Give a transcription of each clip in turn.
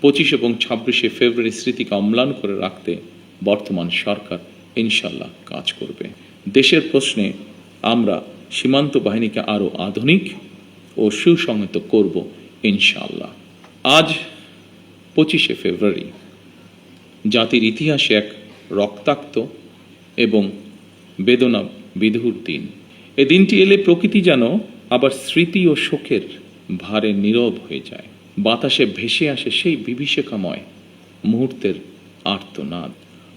25 এবং 26শে ফেব্রুয়ারি স্মৃতিকে অম্লান করে রাখতে বর্তমান সরকার ইনশাল্লাহ কাজ করবে। দেশের প্রশ্নে আমরা সীমান্ত বাহিনীকে আরও আধুনিক ও সুসংহত করব ইনশাল্লাহ। আজ 25শে ফেব্রুয়ারি জাতির ইতিহাসে এক রক্তাক্ত এবং বেদনা বিধুর দিন। এ দিনটি এলে প্রকৃতি যেন আবার স্মৃতি ও শোকের ভারে নীরব হয়ে যায়। বাতাসে ভেসে আসে সেই বিভীষিকাময় মুহূর্তের আর্তনাদ।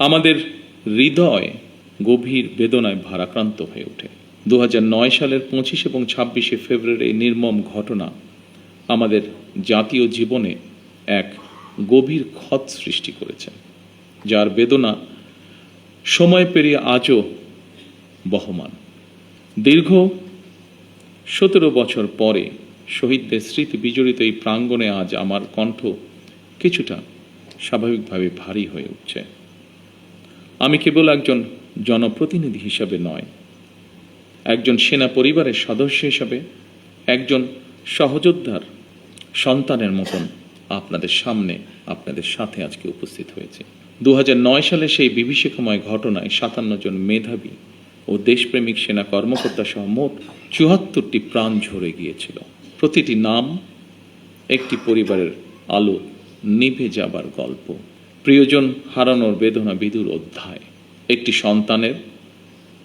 আমাদের হৃদয় গভীর বেদনায় ভারাক্রান্ত হয়ে ওঠে। 2009 সালের 25 এবং 26শে ফেব্রুয়ারি এই নির্মম ঘটনা আমাদের জাতীয় জীবনে এক গভীর ক্ষত সৃষ্টি করেছে, যার বেদনা সময় পেরিয়ে আজও বহমান। দীর্ঘ 17 বছর পরে শহীদদের স্মৃতি বিজড়িত এই প্রাঙ্গণে আজ আমার কণ্ঠ কিছুটা স্বাভাবিকভাবে ভারী হয়ে উঠছে। আমি কেবল একজন জনপ্রতিনিধি হিসাবে নয়, একজন সেনা পরিবারের সদস্য হিসাবে, একজন সহযোদ্ধার সন্তানের মতন আপনাদের সামনে, আপনাদের সাথে আজকে উপস্থিত হয়েছে। 2009 সালে সেই বিভীষিকাময় ঘটনায় 57 জন মেধাবী ও দেশপ্রেমিক সেনা কর্মকর্তা সহ মোট 74টি প্রাণ ঝরে গিয়েছিল। প্রতিটি নাম একটি পরিবারের আলো নিভে যাবার গল্প, প্রিয়জন হারানোর বেদনা বিধুর অধ্যায়, একটি সন্তানের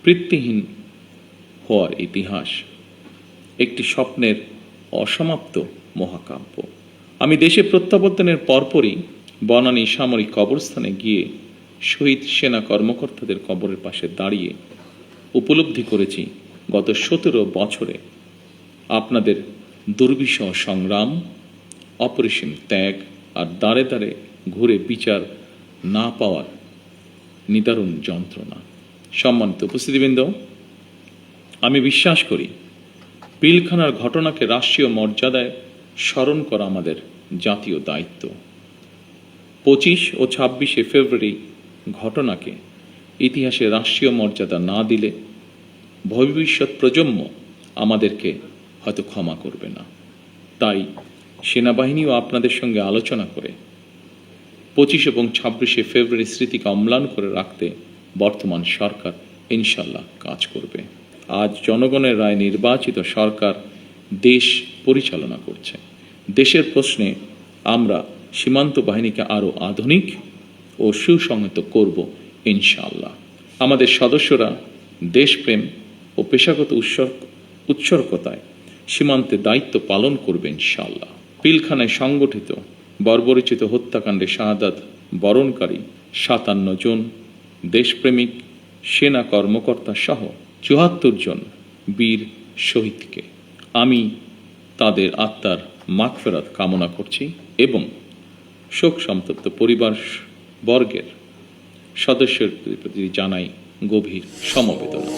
পিতৃহীন হওয়ার ইতিহাস, একটি স্বপ্নের অসমাপ্ত মহাকাব্য। আমি দেশে প্রত্যাবর্তনের পরপরই বনানী সামরিক কবরস্থানে গিয়ে শহীদ সেনা কর্মকর্তাদের কবরের পাশে দাঁড়িয়ে উপলব্ধি করেছি গত 17 বছরে আপনাদের দুর্বিষহ সংগ্রাম, অপরিসীম ত্যাগ আর দাঁড়ে দাঁড়ে ঘুরে বিচার না পাওয়ার নিদারুণ যন্ত্রণা। সম্মানিত উপস্থিতিবৃন্দ, আমি বিশ্বাস করি পিলখানার ঘটনাকে রাষ্ট্রীয় মর্যাদায় স্মরণ করা আমাদের জাতীয় দায়িত্ব। 25 ও 26শে ফেব্রুয়ারি ঘটনাকে ইতিহাসে রাষ্ট্রীয় মর্যাদা না দিলে ভবিষ্যৎ প্রজন্ম আমাদেরকে হয়তো ক্ষমা করবে না। তাই সেনাবাহিনীও আপনাদের সঙ্গে আলোচনা করে 25 এবং 26শে ফেব্রুয়ারি স্মৃতিকে অম্লান করে রাখতে বর্তমান সরকার ইনশাল্লাহ কাজ করবে। আজ জনগণের রায় নির্বাচিত সরকার দেশ পরিচালনা করছে। দেশের প্রশ্নে আমরা সীমান্ত বাহিনীকে আরও আধুনিক ও সুসংহত করব ইনশাআল্লাহ। আমাদের সদস্যরা দেশপ্রেম ও পেশাগত উৎসর্গতায় সীমান্তে দায়িত্ব পালন করবে ইনশাআল্লাহ। পিলখানায় সংগঠিত বর্বরচিত হত্যাকাণ্ডে শাহাদাত বরণকারী 57 জন দেশপ্রেমিক সেনা কর্মকর্তা সহ 74 জন বীর শহীদকে আমি তাদের আত্মার মাগফিরাত কামনা করছি এবং শোক সন্তপ্ত পরিবার বর্গের সদস্যদের প্রতি জানাই গভীর সমবেদনা।